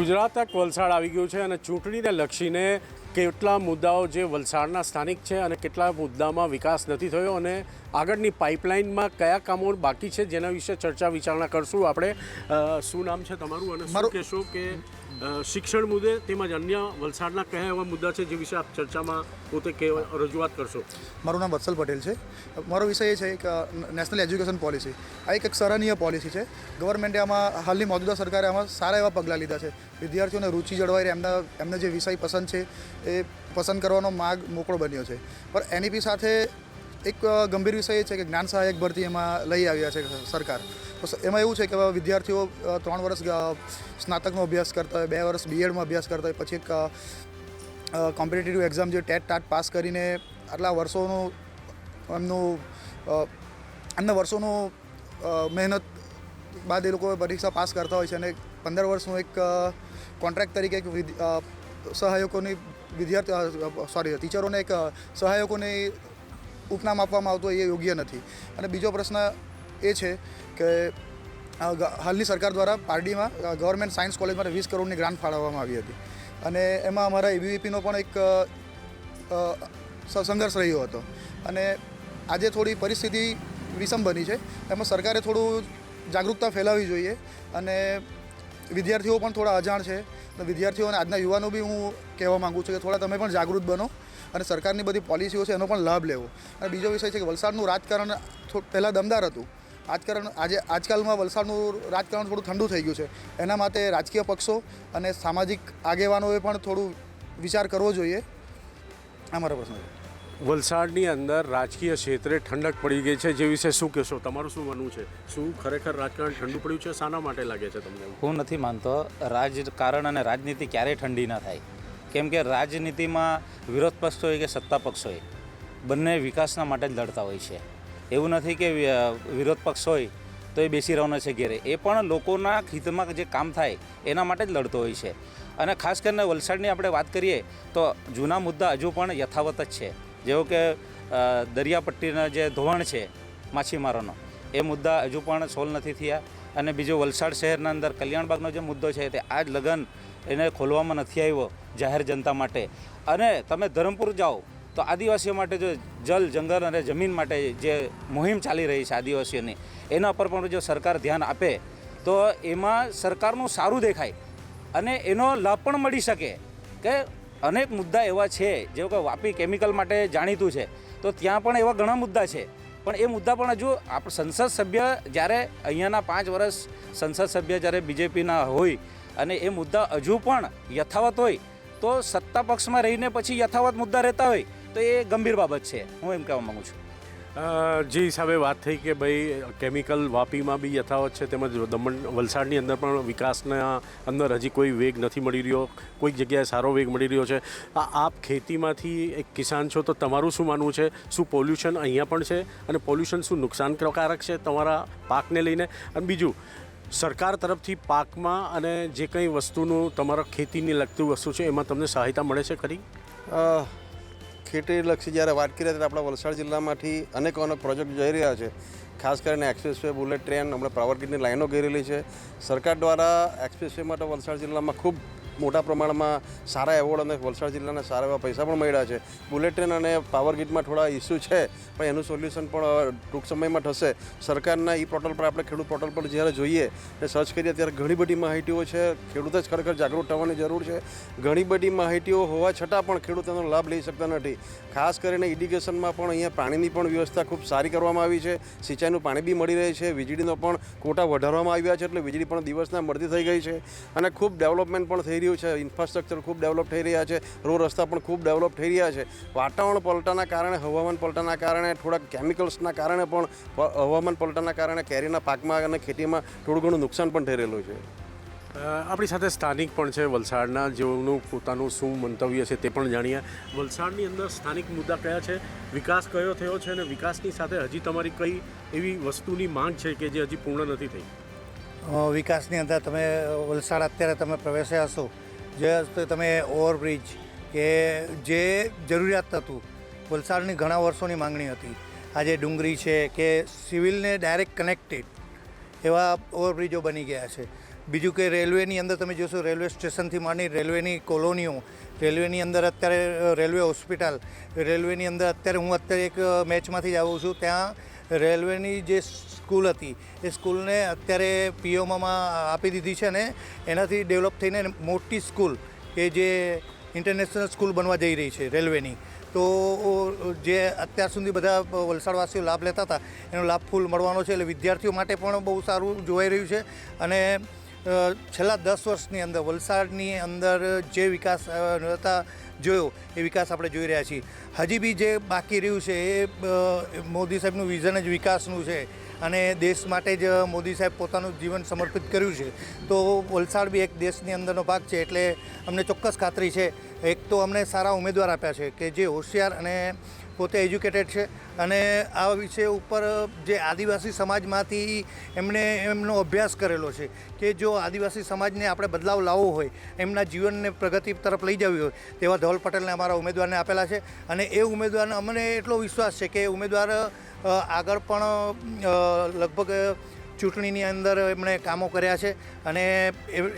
ગુજરાત તક વલસાડ આવી ગયું છે અને ચૂંટણીને લક્ષીને કેટલા મુદ્દાઓ જે વલસાડના સ્થાનિક છે અને કેટલા મુદ્દામાં વિકાસ નથી થયો અને આગળની પાઇપલાઇનમાં કયા કામો બાકી છે જેના વિશે ચર્ચા વિચારણા કરશું આપણે। શું નામ છે તમારું અને શું કહેશો કે શિક્ષણ મુદ્દે તેમજ અન્ય વલસાડના કયા એવા મુદ્દા છે જે વિશે આપ ચર્ચામાં પોતે રજૂઆત કરશો? મારું નામ વત્સલ પટેલ છે। મારો વિષય એ છે કે નેશનલ એજ્યુકેશન પોલિસી આ એક સરાહનીય પોલિસી છે। ગવર્મેન્ટે આમાં હાલની મોજૂદા સરકારે આમાં સારા એવા પગલાં લીધા છે। વિદ્યાર્થીઓને રુચિ જળવાઈ રહે, એમને જે વિષય પસંદ છે એ પસંદ કરવાનો માર્ગ મોકળો બન્યો છે। પણ એનઈપી સાથે એક ગંભીર વિષય એ છે કે જ્ઞાન સહાયક ભરતી એમાં લઈ આવ્યા છે સરકાર। તો એમાં એવું છે કે વિદ્યાર્થીઓ 3 વર્ષ સ્નાતકનો અભ્યાસ કરતા હોય, 2 વર્ષ બીએડમાં અભ્યાસ કરતા હોય, પછી એક કોમ્પિટિટિવ એક્ઝામ જે ટેટ પાસ કરીને આટલા વર્ષોનું એમના વર્ષોનું મહેનત બાદ એ લોકો પરીક્ષા પાસ કરતા હોય છે અને 15 વર્ષનું એક કોન્ટ્રાક્ટ તરીકે એક ટીચરોને એક સહાયકોની ઉપનામ આપવામાં આવતો એ યોગ્ય નથી। અને બીજો પ્રશ્ન એ છે કે હાલની સરકાર દ્વારા પારડીમાં ગવર્મેન્ટ સાયન્સ કોલેજ માટે 20 કરોડની ગ્રાન્ટ ફાળવવામાં આવી હતી અને એમાં અમારા એબીવીપીનો પણ એક સંઘર્ષ રહ્યો હતો અને આજે થોડી પરિસ્થિતિ વિષમ બની છે। એમાં સરકારે થોડું જાગૃતતા ફેલાવવી જોઈએ અને વિદ્યાર્થીઓ પણ થોડા અજાણ છે। વિદ્યાર્થીઓ અને આજના યુવાનો બી હું કહેવા માગું છું કે થોડા તમે પણ જાગૃત બનો અને સરકારની બધી પોલિસીઓ છે એનો પણ લાભ લેવો। અને બીજો વિષય છે કે વલસાડનું રાજકારણ પહેલાં દમદાર હતું, આજકાલમાં વલસાડનું રાજકારણ થોડું ઠંડુ થઈ ગયું છે। એના માટે રાજકીય પક્ષો અને સામાજિક આગેવાનોએ પણ થોડું વિચાર કરવો જોઈએ। આ મારો પ્રશ્ન છે। વલસાડની અંદર રાજકીય ક્ષેત્રે ઠંડક પડી ગઈ છે, જે વિશે શું કહેશો? તમારું શું માનવું છે? શું ખરેખર રાજકારણ ઠંડુ પડ્યું છે? શાના માટે લાગે છે તમને? હું નથી માનતો રાજકારણ અને રાજનીતિ ક્યારેય ઠંડી ના થાય, કેમ કે રાજનીતિમાં વિરોધ પક્ષ હોય કે સત્તા પક્ષ હોય બંને વિકાસના માટે જ લડતા હોય છે। એવું નથી કે વિરોધ પક્ષ હોય તો એ બેસી રહેવાનો છે ઘેરે, એ પણ લોકોના હિતમાં જે કામ થાય એના માટે જ લડતો હોય છે। અને ખાસ કરીને વલસાડની આપણે વાત કરીએ તો જૂના મુદ્દા હજુ પણ યથાવત જ છે, જેવો કે દરિયાપટ્ટીના જે ધોવાણ છે માછીમારોનો, એ મુદ્દા હજુ પણ સોલ્વ નથી થયા। અને બીજો વલસાડ શહેરના અંદર કલ્યાણબાગનો જે મુદ્દો છે તે આજ લગન એને ખોલવામાં નથી આવ્યો જાહેર જનતા માટે। અને તમે ધરમપુર જાઓ તો આદિવાસીઓ માટે જો જલ જંગલ અને જમીન માટે જે મુહિમ ચાલી રહી છે આદિવાસીઓની, એના પર પણ જો સરકાર ધ્યાન આપે તો એમાં સરકારનું સારું દેખાય અને એનો લાભ પણ મળી શકે। કે અનેક મુદ્દા એવા છે જેવો કે વાપી કેમિકલ માટે જાણીતું છે, તો ત્યાં પણ એવા ઘણા મુદ્દા છે, પણ એ મુદ્દા પણ હજુ સંસદ સભ્ય જ્યારે અહીંયાના 5 વર્ષ સંસદ સભ્ય જ્યારે બીજેપીના હોય અને એ મુદ્દા હજુ પણ યથાવત હોય તો સત્તા પક્ષમાં રહીને પછી યથાવત મુદ્દા રહેતા હોય તો એ ગંભીર બાબત છે, હું એમ કહેવા માગું છું। જે હિસાબે વાત થઈ કે ભાઈ કેમિકલ વાપીમાં બી યથાવત છે, તેમજ વલસાડની અંદર પણ વિકાસના અંદર હજી કોઈ વેગ નથી મળી રહ્યો, કોઈક જગ્યાએ સારો વેગ મળી રહ્યો છે। આપ ખેતીમાંથી એક કિસાન છો તો તમારું શું માનવું છે? શું પોલ્યુશન અહીંયા પણ છે અને પોલ્યુશન શું નુકસાનકારક છે તમારા પાકને લઈને? અને બીજું, સરકાર તરફથી પાકમાં અને જે કંઈ વસ્તુનું તમારા ખેતીને લગતું વસ્તુ છે એમાં તમને સહાયતા મળે છે ખરી? ખેતીલક્ષી જ્યારે વાત કરીએ ત્યારે આપણા વલસાડ જિલ્લામાંથી અનેક પ્રોજેક્ટ જઈ રહ્યા છે। ખાસ કરીને એક્સપ્રેસ વે, બુલેટ ટ્રેન, હમણાં પાવર ગ્રીડની લાઈનો ઘેરેલી છે। સરકાર દ્વારા એક્સપ્રેસ વે માટે વલસાડ જિલ્લામાં ખૂબ મોટા પ્રમાણમાં સારા એવોર્ડ અને વલસાડ જિલ્લાને સારા એવા પૈસા પણ મળ્યા છે। બુલેટ ટ્રેન અને પાવર ગ્રીડમાં થોડા ઇસ્યુ છે, પણ એનું સોલ્યુશન પણ ટૂંક સમયમાં થશે। સરકારના પોર્ટલ પર આપણે ખેડૂત પોર્ટલ પર જ્યારે જોઈએ અને સર્ચ કરીએ ત્યારે ઘણી બધી માહિતીઓ છે, ખેડૂતો જ ખરેખર જાગૃત થવાની જરૂર છે। ઘણી બધી માહિતીઓ હોવા છતાં પણ ખેડૂત તેનો લાભ લઈ શકતા નથી। ખાસ કરીને ઇરિગેશનમાં પણ અહીંયા પાણીની પણ વ્યવસ્થા ખૂબ સારી કરવામાં આવી છે, સિંચાઈનું પાણી બી મળી રહે છે, વીજળીનો પણ કોટા વધારવામાં આવ્યા છે, એટલે વીજળી પણ દિવસના મળતી થઈ ગઈ છે અને ખૂબ ડેવલપમેન્ટ પણ થઈ રહ્યું છે। ઇન્ફ્રાસ્ટ્રક્ચર ખૂબ ડેવલપ થઈ રહ્યા છે, રોડ રસ્તા પણ ખૂબ ડેવલપ થઈ રહ્યા છે। વાતાવરણ પલટાના કારણે, હવામાન પલટાના કારણે, થોડાક કેમિકલ્સના કારણે પણ હવામાન પલટાના કારણે કેરીના પાકમાં અને ખેતીમાં થોડું ઘણું નુકસાન પણ થઈ રહેલું છે। આપણી સાથે સ્થાનિક પણ છે વલસાડના, જેઓનું પોતાનું શું મંતવ્ય છે તે પણ જાણીએ। વલસાડની અંદર સ્થાનિક મુદ્દા કયા છે, વિકાસ કયો થયો છે અને વિકાસની સાથે હજી તમારી કઈ એવી વસ્તુની માંગ છે કે જે હજી પૂર્ણ નથી થઈ? વિકાસની અંદર તમે વલસાડ અત્યારે તમે પ્રવેશ્યા હશો, જે તમે ઓવરબ્રિજ કે જે જરૂરિયાત હતું, વલસાડની ઘણા વર્ષોની માંગણી હતી, આજે ડુંગરી છે કે સિવિલને ડાયરેક્ટ કનેક્ટેડ એવા ઓવરબ્રિજો બની ગયા છે। બીજું કે રેલવેની અંદર તમે જોશો, રેલવે સ્ટેશનથી માંડી રેલવેની કોલોનીઓ, રેલવેની અંદર અત્યારે રેલવે હોસ્પિટલ, રેલવેની અંદર અત્યારે હું એક મેચમાંથી જ આવું છું, ત્યાં રેલવેની જે સ્કૂલ હતી એ સ્કૂલને અત્યારે પીઓમાં આપી દીધી છે અને એનાથી ડેવલપ થઈને મોટી સ્કૂલ કે જે ઇન્ટરનેશનલ સ્કૂલ બનવા જઈ રહી છે રેલવેની. તો જે અત્યાર સુધી બધા વલસાડવાસીઓ લાભ લેતા હતા એનો લાભ ફૂલ મળવાનો છે, એટલે વિદ્યાર્થીઓ માટે પણ બહુ સારું જોવાઈ રહ્યું છે. અને છેલ્લા 10 વર્ષની અંદર વલસાડની અંદર જે વિકાસ હતા જોયો એ વિકાસ આપણે જોઈ રહ્યા છીએ. હજી બી જે બાકી રહ્યું છે એ મોદી સાહેબનું વિઝન જ વિકાસનું છે અને દેશ માટે જ મોદી સાહેબ પોતાનું જીવન સમર્પિત કર્યું છે. તો વલસાડ બી એક દેશની અંદરનો ભાગ છે, એટલે અમને ચોક્કસ ખાતરી છે. એક તો અમને સારા ઉમેદવાર આપ્યા છે કે જે હોશિયાર અને પોતે એજ્યુકેટેડ છે અને આ વિષય ઉપર જે આદિવાસી સમાજમાંથી એમણે એમનો અભ્યાસ કરેલો છે કે જો આદિવાસી સમાજને આપણે બદલાવ લાવવો હોય, એમના જીવનને પ્રગતિ તરફ લઈ જવી હોય, તેવા ધવલ પટેલને અમારા ઉમેદવારને આપેલા છે. અને એ ઉમેદવારને અમને એટલો વિશ્વાસ છે કે ઉમેદવાર આગળ પણ લગભગ ચૂંટણીની અંદર એમણે કામો કર્યા છે અને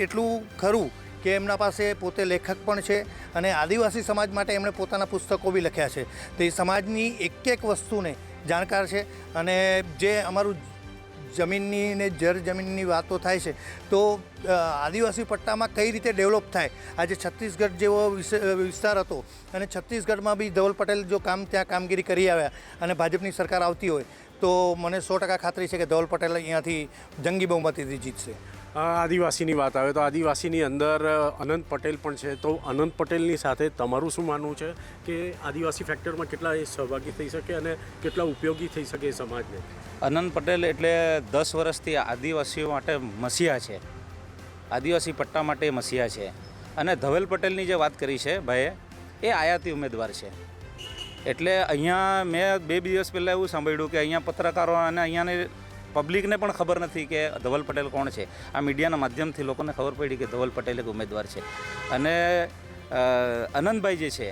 એટલું ખરું કે એમના પાસે પોતે લેખક પણ છે અને આદિવાસી સમાજ માટે એમણે પોતાના પુસ્તકો બી લખ્યા છે. તો એ સમાજની એક વસ્તુને જાણકાર છે. અને જે અમારું જમીનની ને જમીનની વાતો થાય છે તો આદિવાસી પટ્ટામાં કઈ રીતે ડેવલપ થાય. આજે છત્તીસગઢ જેવો વિસ્તાર હતો અને છત્તીસગઢમાં બી ધવલ પટેલ જો ત્યાં કામગીરી કરી આવ્યા અને ભાજપની સરકાર આવતી હોય તો મને 100% ખાતરી છે કે ધવલ પટેલ અહીંયાથી જંગી બહુમતીથી જીતશે. આદિવાસીની વાત આવે તો આદિવાસીની અંદર અનંત પટેલ પણ છે, તો અનંત પટેલની સાથે તમારું શું માનવું છે કે આદિવાસી ફેક્ટરમાં કેટલા એ સહભાગી થઈ શકે અને કેટલા ઉપયોગી થઈ શકે એ સમાજને? અનંત પટેલ એટલે 10 વર્ષથી આદિવાસીઓ માટે મસીહા છે, આદિવાસી પટ્ટા માટે મસીહા છે. અને ધવલ પટેલની જે વાત કરી છે ભાઈએ, એ આયાતી ઉમેદવાર છે. એટલે અહીંયા મેં 2 દિવસ પહેલાં એવું સાંભળ્યું કે અહીંયા પત્રકારો અને અહીંયાની પબ્લિકને પણ ખબર નથી કે ધવલ પટેલ કોણ છે. આ મીડિયાના માધ્યમથી લોકોને ખબર પડી કે ધવલ પટેલ એક ઉમેદવાર છે. અને અનંતભાઈ જે છે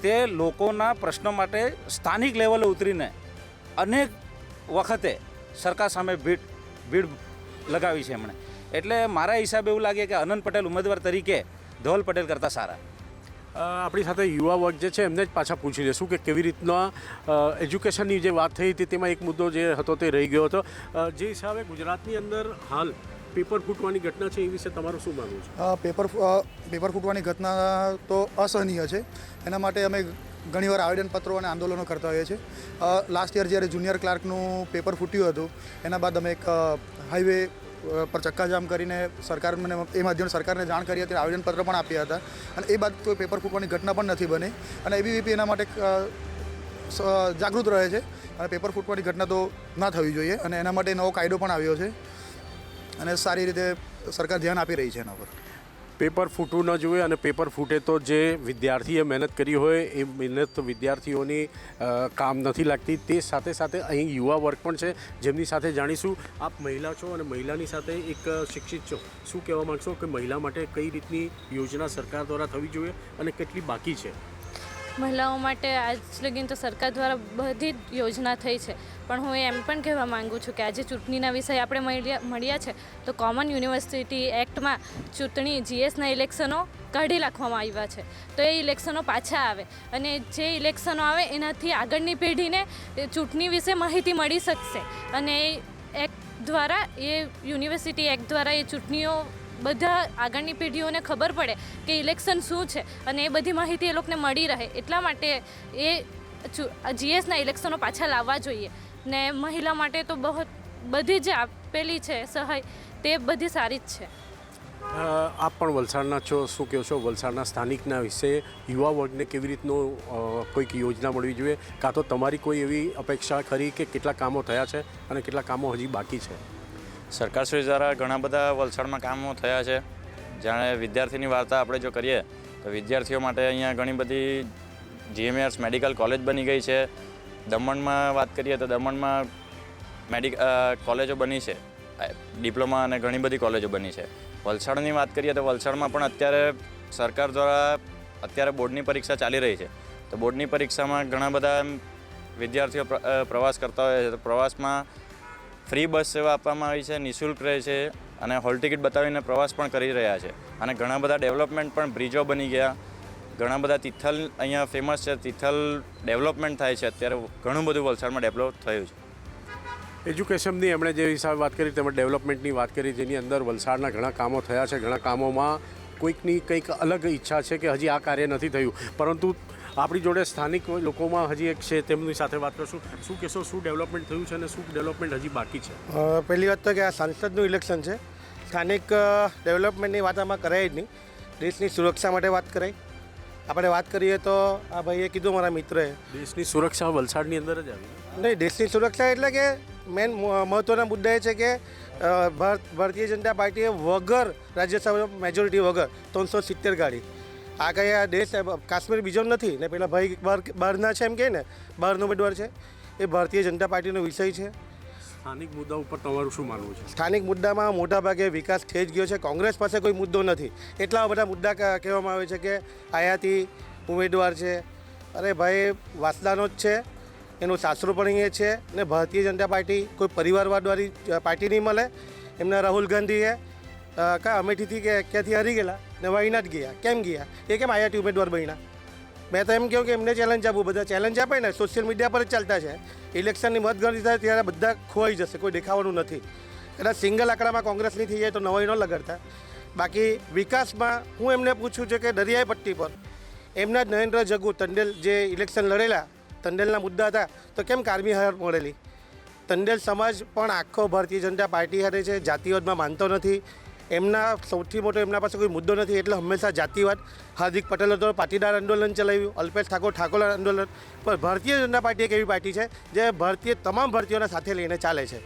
તે લોકોના પ્રશ્નો માટે સ્થાનિક લેવલે ઉતરીને અનેક વખતે સરકાર સામે ભીડ લગાવી છે એમણે. એટલે મારા હિસાબે એવું લાગે કે અનંત પટેલ ઉમેદવાર તરીકે ધવલ પટેલ કરતાં સારા. આપણી સાથે યુવા વર્ગ જે છે એમને જ પાછા પૂછી લઈશું કે કેવી રીતના એજ્યુકેશનની જે વાત થઈ હતી તેમાં એક મુદ્દો જે હતો તે રહી ગયો હતો. જે હિસાબે ગુજરાતની અંદર હાલ પેપર ફૂટવાની ઘટના છે એ વિશે તમારું શું માનવું છે? પેપર ફૂટવાની ઘટના તો અસહનીય છે. એના માટે અમે ઘણીવાર આવેદનપત્રો અને આંદોલનો કરતા હોઈએ છીએ. લાસ્ટ યર જ્યારે જુનિયર ક્લાર્કનું પેપર ફૂટ્યું હતું એના બાદ અમે એક હાઈવે પર ચક્કાજામ કરીને સરકારને એ માધ્યમ સરકારને જાણ કરી હતી, આવેદનપત્ર પણ આપ્યા હતા અને એ બાદ કોઈ પેપર ફૂટવાની ઘટના પણ નથી બની. અને એબીવીપી એના માટે જાગૃત રહે છે અને પેપર ફૂટવાની ઘટના તો ના થવી જોઈએ અને એના માટે નવો કાયદો પણ આવ્યો છે અને સારી રીતે સરકાર ધ્યાન આપી રહી છે એના પર. પેપર ફૂટવું ન જોઈએ અને પેપર ફૂટે તો જે વિદ્યાર્થીએ મહેનત કરી હોય એ મહેનત વિદ્યાર્થીઓની કામ નથી લાગતી. તે સાથે સાથે અહીં યુવા વર્ગ પણ છે જેમની સાથે જાણીશું. આપ મહિલા છો અને મહિલાની સાથે એક શિક્ષિત છો, શું કહેવા માગશો કે મહિલા માટે કઈ રીતની યોજના સરકાર દ્વારા થવી જોઈએ અને કેટલી બાકી છે? મહિલાઓ માટે આજ લગીન તો સરકાર દ્વારા બધી જ યોજના થઈ છે, પણ હું એમ પણ કહેવા માગું છું કે આજે ચૂંટણીના વિષય આપણે મળ્યા છે તો કોમન યુનિવર્સિટી એક્ટમાં ચૂંટણી જીએસના ઇલેક્શનો કાઢી નાખવામાં આવ્યા છે. તો એ ઇલેક્શનો પાછા આવે અને જે ઇલેક્શનો આવે એનાથી આગળની પેઢીને ચૂંટણી વિશે માહિતી મળી શકશે અને એ એક્ટ દ્વારા, એ યુનિવર્સિટી એક્ટ દ્વારા એ ચૂંટણીઓ બધા આગળની પેઢીઓને ખબર પડે કે ઇલેક્શન શું છે અને એ બધી માહિતી એ લોકોને મળી રહે. એટલા માટે એ જીએસના ઇલેક્શનો પાછા લાવવા જોઈએ. ને મહિલા માટે તો બધી જે આપેલી છે સહાય તે બધી સારી જ છે. આપ પણ વલસાડના છો, શું કહો છો વલસાડના સ્થાનિકના વિશે યુવા વર્ગને કેવી રીતનું કોઈક યોજના મળવી જોઈએ, કાં તો તમારી કોઈ એવી અપેક્ષા ખરી કે કેટલા કામો થયા છે અને કેટલા કામો હજી બાકી છે? સરકારશ્રી દ્વારા ઘણા બધા વલસાડમાં કામો થયા છે. જાણે વિદ્યાર્થીની વાર્તા આપણે જો કરીએ તો વિદ્યાર્થીઓ માટે અહીંયા ઘણી બધી જીએમઆરસ મેડિકલ કોલેજ બની ગઈ છે. દમણમાં વાત કરીએ તો દમણમાં કોલેજો બની છે, ડિપ્લોમા અને ઘણી બધી કોલેજો બની છે. વલસાડની વાત કરીએ તો વલસાડમાં પણ અત્યારે સરકાર દ્વારા અત્યારે બોર્ડની પરીક્ષા ચાલી રહી છે. તો બોર્ડની પરીક્ષામાં ઘણા બધા વિદ્યાર્થીઓ પ્રવાસ કરતા હોય છે. તો પ્રવાસમાં ફ્રી બસ સેવા આપવામાં આવી છે, નિઃશુલ્ક રહે છે અને હોલ ટિકિટ બતાવીને પ્રવાસ પણ કરી રહ્યા છે. અને ઘણા બધા ડેવલપમેન્ટ પણ બ્રિજો બની ગયા, ઘણા બધા તિથલ અહીંયા ફેમસ છે, તિથલ ડેવલપમેન્ટ થાય છે અત્યારે, ઘણું બધું વલસાડમાં ડેવલપ થયું છે. એજ્યુકેશનની એમણે જે હિસાબે વાત કરી તેમજ ડેવલપમેન્ટની વાત કરી, જેની અંદર વલસાડના ઘણા કામો થયા છે. ઘણા કામોમાં કોઈકની કંઈક અલગ ઈચ્છા છે કે હજી આ કાર્ય નથી થયું, પરંતુ આપણી જોડે સ્થાનિક લોકોમાં હજી એક છે, તેમની સાથે વાત કરશું. શું કહેશો, શું ડેવલપમેન્ટ થયું છે અને શું ડેવલપમેન્ટ હજી બાકી છે? પહેલી વાત તો કે આ સાંસદનું ઇલેક્શન છે, સ્થાનિક ડેવલપમેન્ટની વાત આમાં કરાય જ નહીં, દેશની સુરક્ષા માટે વાત કરાય. આપણે વાત કરીએ તો આ ભાઈએ કીધું મારા મિત્રએ, દેશની સુરક્ષા વલસાડની અંદર જ આવી. નહીં, દેશની સુરક્ષા એટલે કે મેન મહત્ત્વના મુદ્દા એ છે કે ભારતીય જનતા પાર્ટીએ વગર રાજ્યસભા મેજોરિટી વગર 370 કાઢી. આ કંઈ આ દેશ કાશ્મીર બીજો નથી ને, પેલા ભાઈ બહારના છે એમ કહે ને, બહારનો ઉમેદવાર છે, એ ભારતીય જનતા પાર્ટીનો વિષય છે. સ્થાનિક મુદ્દા ઉપર તમારું શું માનવું છે? સ્થાનિક મુદ્દામાં મોટાભાગે વિકાસ થઈ જ ગયો છે. કોંગ્રેસ પાસે કોઈ મુદ્દો નથી. એટલા બધા મુદ્દા કહેવામાં આવે છે કે આયાતી ઉમેદવાર છે. અરે ભાઈ, વાસદાનો જ છે, એનું સાસરું પણ અહીંયા છે ને. ભારતીય જનતા પાર્ટી કોઈ પરિવારવાદવાળી પાર્ટી નહીં મળે. એમના રાહુલ ગાંધીએ અમેઠીથી કે ક્યાંથી હારી ગયેલા ને વાયનાડ ગયા. કેમ ગયા? એ કેમ આયાતી ઉમેદવાર બન્યા? મેં તો એમ કહ્યું કે એમને ચેલેન્જ આપવું. બધા ચેલેન્જ આપે ને સોશિયલ મીડિયા પર જ ચાલતા છે. ઇલેક્શનની મતગણતરી થાય ત્યારે બધા ખોવાઈ જશે, કોઈ દેખાવાનું નથી. કદાચ સિંગલ આંકડામાં કોંગ્રેસની થઈ જાય તો નવાઈ ન લગાડતા. બાકી વિકાસમાં હું એમને પૂછું છું કે દરિયાઈ પટ્ટી પર એમના જ નરેન્દ્ર જગુ ટંડેલ જે ઇલેક્શન લડેલા, ટંડેલના મુદ્દા હતા, તો કેમ કારમી હાર મળેલી? ટંડેલ સમાજ પણ આખો ભારતીય જનતા પાર્ટી હારે છે, જાતિવાદમાં માનતો નથી. એમના સૌથી મોટો એમના પાસે કોઈ મુદ્દો નથી, એટલે હંમેશા જાતિવાદ. હાર્દિક પટેલે તો પાટીદાર આંદોલન ચલાવ્યું, અલ્પેશ ઠાકોર આંદોલન. પણ ભારતીય જનતા પાર્ટી એક એવી પાર્ટી છે જે તમામ ભારતીયોને સાથે લઈને ચાલે છે.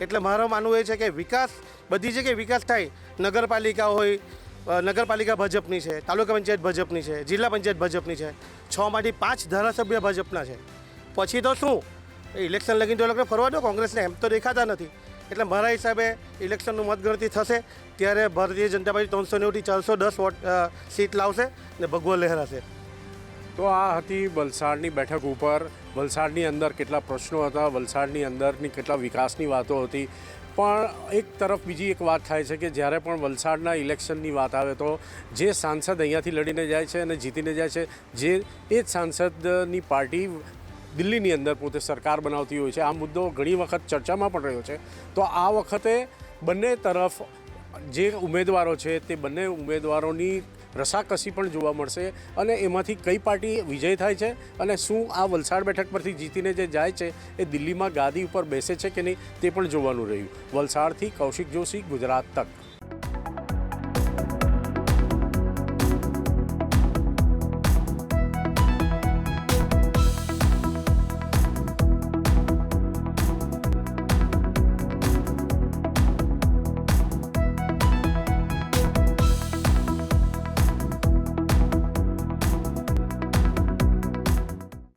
એટલે મારું માનવું એ છે કે વિકાસ બધી જગ્યાએ વિકાસ થાય. નગરપાલિકા હોય, નગરપાલિકા ભાજપની છે, તાલુકા પંચાયત ભાજપની છે, જિલ્લા પંચાયત ભાજપની છે, 6માંથી 5 ધારાસભ્ય ભાજપના છે. પછી તો શું ઇલેક્શન લગીને તો એ લોકોને ફરવા દો, કોંગ્રેસને એમ તો દેખાતા નથી. એટલે મારા હિસાબે ઇલેક્શનનું મતગણતરી થશે ત્યારે ભારતીય જનતા પાર્ટી 390થી 410 સીટ લાવશે ને ભગવો લહેરાશે. તો આ હતી વલસાડની બેઠક ઉપર. વલસાડની અંદર કેટલા પ્રશ્નો હતા, વલસાડની અંદરની કેટલા વિકાસની વાતો હતી. પણ એક તરફ બીજી એક વાત થાય છે કે જ્યારે પણ વલસાડના ઇલેક્શનની વાત આવે તો જે સાંસદ અહીંયાથી લડીને જાય છે અને જીતીને જાય છે, એ જ સાંસદની પાર્ટી દિલ્હીની અંદર પોતે સરકાર બનાવતી હોય છે. આ મુદ્દો ઘણી વખત ચર્ચામાં પણ રહ્યો છે. તો આ વખતે બંને તરફ જે ઉમેદવારો છે તે બંને ઉમેદવારોની રસાકસી પણ જોવા મળશે અને એમાંથી કઈ પાર્ટી વિજય થાય છે અને શું આ વલસાડ બેઠક પરથી જીતીને જે જાય છે એ દિલ્હીમાં ગાદી ઉપર બેસે છે કે નહીં તે પણ જોવાનું રહ્યું. વલસાડથી કૌશિક જોશી, ગુજરાત તક.